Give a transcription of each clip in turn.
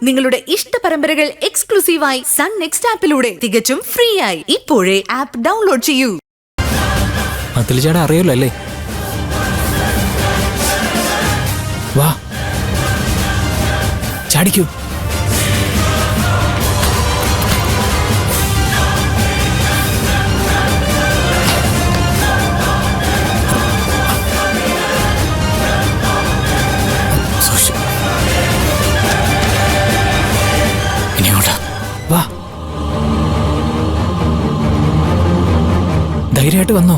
നിങ്ങളുടെ ഇഷ്ട പരമ്പരകൾ എക്സ്ക്ലൂസീവായി സൺ നെക്സ്റ്റ് ആപ്പിലൂടെ തികച്ചും ഫ്രീ ആയി ഇപ്പോഴേ ആപ്പ് ഡൗൺലോഡ് ചെയ്യൂ. ചേട്ടാ അറിയില്ല അല്ലേ? വാ ചാടിക്കൂ. വാ ധൈര്യമായിട്ട് വന്നോ.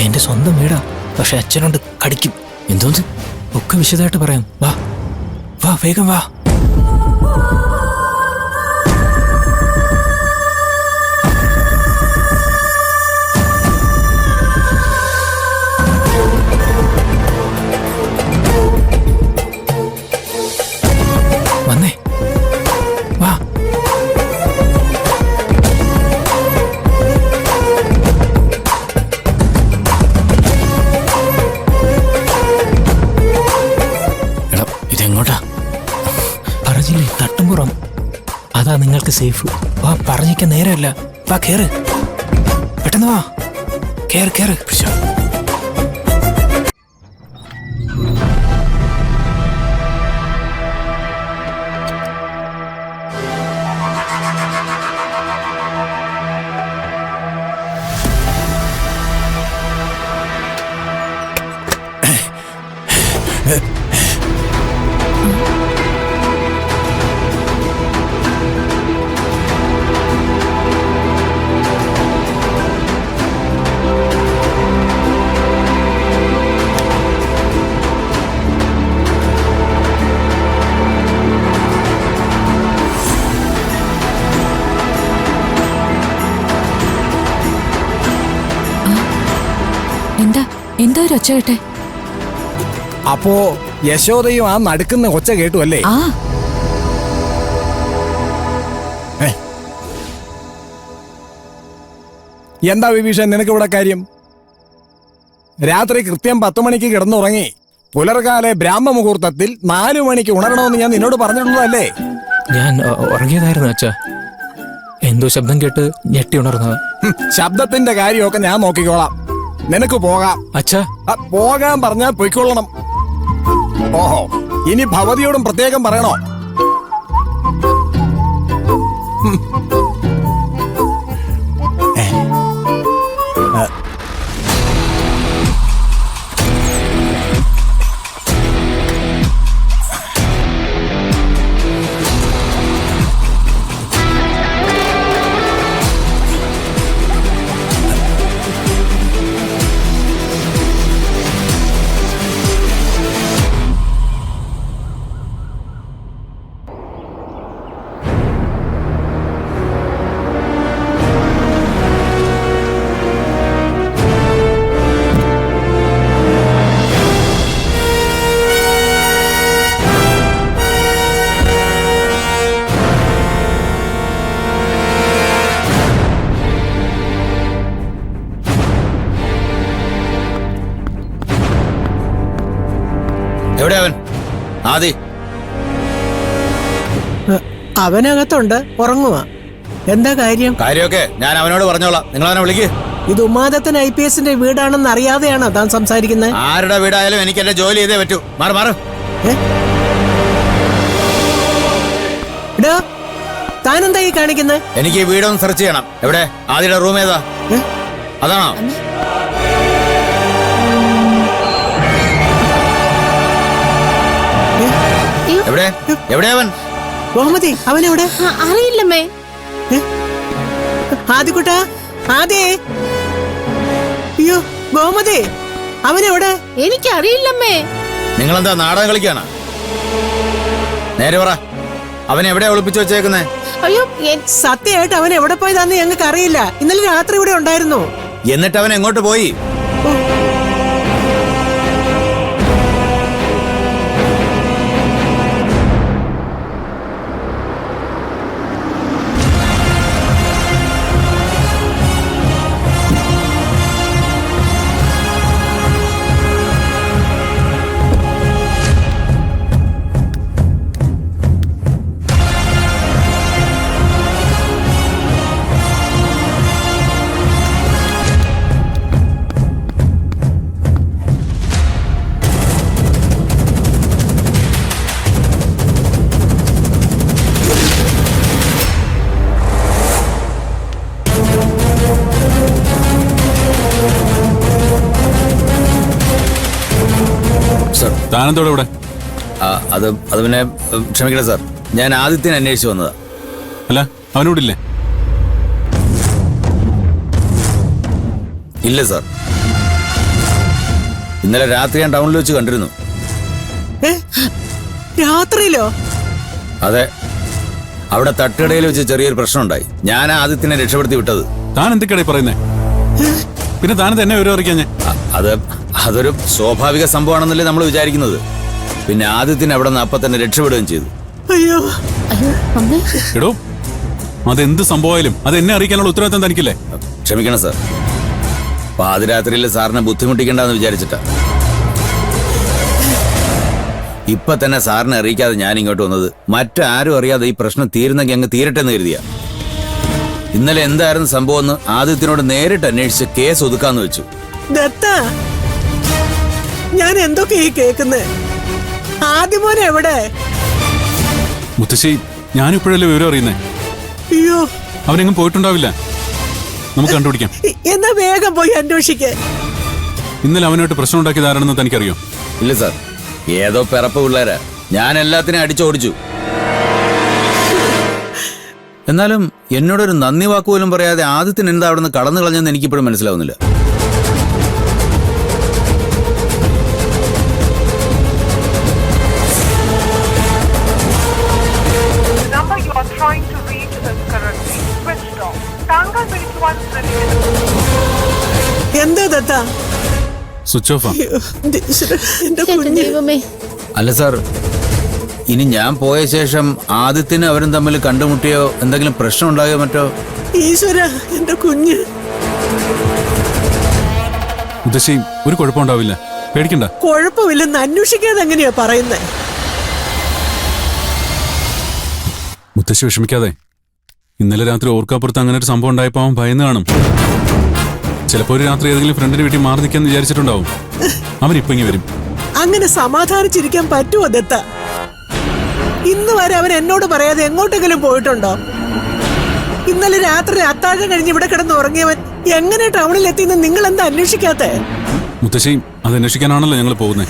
എന്റെ സ്വന്തം വീടാ, പക്ഷെ അച്ഛനോട് കടിക്കും. എന്തോന്ന് ഒക്കെ വിശദമായിട്ട് പറയാം. വാ വാ വേഗം വാ. വന്നേ വാ. ഇതെങ്ങോട്ടാ? പറഞ്ഞില്ലേ തട്ടുംപുറം, അതാ നിങ്ങൾക്ക് സേഫ്. വാ, പറഞ്ഞിക്കാൻ നേരമല്ല. വാ കേറ്, പെട്ടെന്ന് വാ. കേറ് കേറ്. എന്താ ഒരു ഒച്ച കേട്ടെ? അപ്പോ യശോദയും ആ നടുക്കുന്ന ഒച്ച കേട്ടു അല്ലേ? എന്താ വിഭീഷൺ നിനക്ക് ഇവിടെ കാര്യം? രാത്രി കൃത്യം 10 മണിക്ക് കിടന്നുറങ്ങി പുലർകാലെ ബ്രാഹ്മ മുഹൂർത്തത്തിൽ 4 മണിക്ക് ഉണരണമെന്ന് ഞാൻ നിന്നോട് പറഞ്ഞിട്ടുള്ളതല്ലേ? ഞാൻ ഉറങ്ങിയതായിരുന്നു അച്ഛാ. എന്തോ ശബ്ദം കേട്ട് ഞെട്ടി ഉണർന്നത്. ശബ്ദത്തിന്റെ കാര്യമൊക്കെ ഞാൻ നോക്കിക്കോളാം. നിനക്ക് പോകാം. അച്ഛാ പോകാൻ പറഞ്ഞാൽ പൊയ്ക്കൊള്ളണം. ഓഹോ, ഇനി ഭവതിയോടും പ്രത്യേകം പറയണോ? എവിടെ അവൻ? ആദി അവനകത്തുണ്ട്, ഉറങ്ങുക. എന്താ കാര്യം? കാര്യമൊക്കെ ഞാൻ അവനോട് പറഞ്ഞോളാം. നിങ്ങൾ അവനെ വിളിക്ക്. ഇത് ഉമാദത്തൻ IPS വീടാണെന്ന് അറിയാതെയാണോ താൻ സംസാരിക്കുന്നത്? ആരുടെ വീടായാലും എനിക്ക് എന്റെ ജോലി ചെയ്തേ പറ്റൂ. മാറ് മാറ്. താനെന്താ ഈ കാണിക്കുന്നത്? എനിക്ക് ഈ വീടൊന്ന് സെർച്ച് ചെയ്യണം. എവിടെ? ആദിയുടെ റൂം ഏതാ? അതാണോ? എവിടെ? എവിടെ അവൻ? ബഹുമതി അവനെവിടെ? അറിയില്ലമ്മേ. ആദിക്കുട്ടാ, ആദേ. അയ്യോ ബഹുമതി, അവനെവിടെ? എനിക്കറിയില്ലമ്മേ. നിങ്ങളെന്താ നാടകം കളിക്കാണ്? നേരെ പറ, അവനെ എവിടെയാ ഒളിപ്പിച്ചു വെച്ചേക്കുന്നേ? അയ്യോ, സത്യമായിട്ട് അവൻ എവിടെ പോയതാന്ന് ഞങ്ങൾക്ക് അറിയില്ല. ഇന്നലെ രാത്രി ഇവിടെ ഉണ്ടായിരുന്നു. എന്നിട്ട് അവൻ എങ്ങോട്ട് പോയി? താനെന്തോടെ ഇവിടെ? അത് പിന്നെ ക്ഷമിക്കണം സാർ, ഞാൻ ആദിത്യനെ അന്വേഷിച്ചു വന്നതാ. അല്ല, അവനോട് ഇല്ലേ? ഇല്ല സാർ, ഇന്നലെ രാത്രി ഞാൻ ടൗണിൽ വെച്ച് കണ്ടിരുന്നു. ഏ? രാത്രിയിലോ? അതെ, അവിടെ തട്ടുകടയിൽ വെച്ച് ചെറിയൊരു പ്രശ്നം ഉണ്ടായി. ഞാൻ ആദിത്യനെ രക്ഷപ്പെടുത്തി വിട്ടത്. താൻ എന്തൊക്കെയായി പറയുന്നേ? പിന്നെ താനെന്ത് എന്നെ വിവരം അറിയിക്കാഞ്ഞേ? അതൊരു സ്വാഭാവിക സംഭവമാണെന്നല്ലേ നമ്മൾ വിചാരിക്കുന്നത്. പിന്നെ ആദിത്യനെ അവിടെ നിന്ന് അപ്പൊ തന്നെ രക്ഷപ്പെടുകയും ചെയ്തു. അയ്യോ, അയ്യോ അമ്മേ. എടോ, അതെന്ത് സംഭവമായാലും അത് എന്നെ അറിയിക്കാനുള്ള ഉത്തരവാദിത്തം തനിക്കില്ലേ? ക്ഷമിക്കണം സാർ, പാതിരാത്രിയിൽ സാറിനെ ബുദ്ധിമുട്ടിക്കണ്ടെന്ന് വിചാരിച്ചിട്ടാ. ഇപ്പൊ തന്നെ സാറിനെ അറിയിക്കാതെ ഞാൻ ഇങ്ങോട്ട് വന്നത്. മറ്റാരും അറിയാതെ ഈ പ്രശ്നം തീരുന്നെങ്കിൽ അങ്ങ് തീരട്ടെ എന്ന് കരുതിയ. ഇന്നലെ എന്തായിരുന്നു സംഭവം എന്ന് ആദിത്യനോട് നേരിട്ട് അന്വേഷിച്ച് കേസ് ഒതുക്കാന്ന് വെച്ചു. ദത്ത, ഞാൻ എന്തൊക്കെയാ കേൾക്കുന്നേ? ആദ്യമോനെ എവിടെ? മുത്തശ്ശി, ഞാനിപ്പോഴല്ലേ വിവരം അറിയുന്നേ. അയ്യോ, അവനെങ്ങും പോയിട്ടുണ്ടാവില്ല. നമുക്ക് കണ്ടുപിടിക്കാം. എന്നാ വേഗം പോയി അന്വേഷിക്കേ. ഇന്നലെ അവനായിട്ട് പ്രശ്നം ഉണ്ടാക്കിയത് ആരാണെന്ന് തനിക്കറിയോ? ഇല്ല സാർ, ഏതോ പിറപ്പ് പിള്ളേരാ. ഞാൻ എല്ലാത്തിനും അടിച്ചോടിച്ചു. എന്നാലും എന്നോടൊരു നന്ദി വാക്കുപോലും പറയാതെ ആദിത്യൻ എന്താ അവിടെ നിന്ന് കടന്നു കളഞ്ഞെന്ന് എനിക്കിപ്പോഴും മനസ്സിലാവുന്നില്ല. എന്താ ദത്ത? സ്വിച്ച് ഓഫാ. എന്റെ എന്റെ കുഞ്ഞ്. ദൈവമേ. അല്ല സാർ, ഇനി ഞാൻ പോയ ശേഷം ആദിത്യനും അവരും തമ്മിൽ കണ്ടുമുട്ടിയോ എന്തെങ്കിലും പ്രശ്നം ഉണ്ടായോ മറ്റോ? ഈശ്വര, എന്റെ കുഞ്ഞ്. മുത്തശ്ശി, ഒരു കുഴപ്പമുണ്ടാവില്ല, പേടിക്കണ്ട. കുഴപ്പമില്ലെന്ന് അന്വേഷിക്കാതെ എങ്ങനെയാ പറയുന്നേ? മുത്തശ്ശി വിഷമിക്കാതെ. ഇന്നലെ രാത്രി ഓർക്കാപ്പുറത്ത് അങ്ങനെ ഒരു സംഭവം ഉണ്ടായപ്പോ അവൻ ഭയന്ന് കാണും. ചിലപ്പോ ഒരു രാത്രി ഏതെങ്കിലും ഫ്രണ്ടിന്റെ വീട്ടിൽ മാറി നിൽക്കാന്ന് വിചാരിച്ചിട്ടുണ്ടാവും. അവൻ ഇപ്പൊ ഇങ്ങ് വരും. അങ്ങനെ സമാധാനിച്ചിരിക്കാൻ പറ്റുമോ ദത്ത? ഇന്ന് വരെ അവൻ എന്നോട് പറയാതെ എങ്ങോട്ടെങ്കിലും പോയിട്ടുണ്ടോ? ഇന്നലെ രാത്രി അത്താഴം കഴിഞ്ഞ് ഇവിടെ കിടന്ന് ഉറങ്ങിയവൻ എങ്ങനെ ടൗണിൽ എത്തിയെന്ന് നിങ്ങൾ എന്താ അന്വേഷിക്കാത്തെ? മുത്തശ്ശി, അത് അന്വേഷിക്കാനാണല്ലോ ഞങ്ങൾ പോകുന്നേ.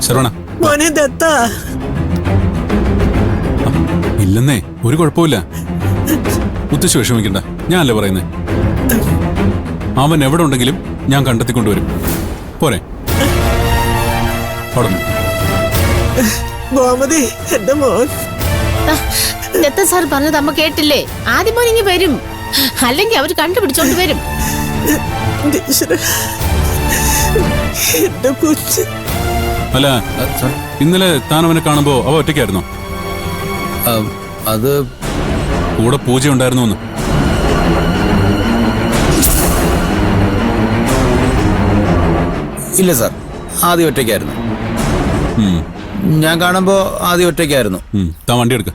ശരവണ. മോനെ ദത്ത. ഇല്ലെന്നേ, ഒരു കുഴപ്പമില്ല. മുത്തശ്ശി വിഷമിക്കണ്ട, ഞാനല്ലേ പറയുന്നേ. അവൻ എവിടെ ഉണ്ടെങ്കിലും ഞാൻ കണ്ടെത്തിക്കൊണ്ടുവരും. പോരെ? ഗോമതി, എന്റെ മോൻ. ദത്ത സാർ പറഞ്ഞത് അമ്മ കേട്ടില്ലേ? ആദ്യം മോനിങ്ങി വരും, അല്ലെങ്കിൽ അവർ കണ്ടുപിടിച്ചോണ്ട് വരും. എന്റെ കൊച്ച്. അല്ല, ഇന്നലെ താൻ അവനെ കാണുമ്പോ അവ ഒറ്റയ്ക്കായിരുന്നോ? അത് കൂടെ പൂജ ഉണ്ടായിരുന്നു എന്ന്. ഇല്ല സാർ, ആദ്യം ഒറ്റയ്ക്കായിരുന്നു. ഞാൻ കാണുമ്പോ ആദ്യം ഒറ്റയ്ക്കായിരുന്നു. താൻ വണ്ടി എടുക്ക.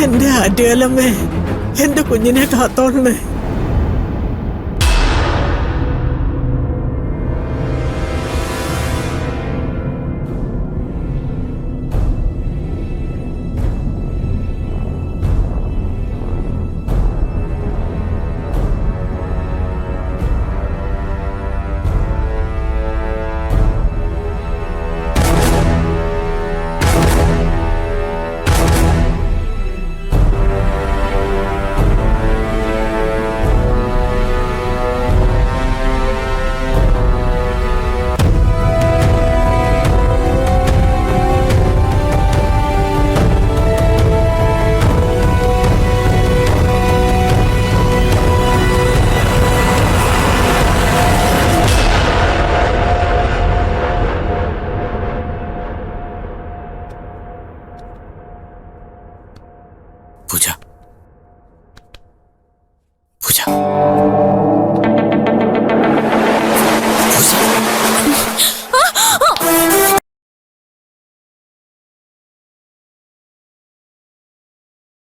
എന്റെ ആറ്റുകാലമ്മേ, എന്റെ കുഞ്ഞിനെ കാത്തോളണേ.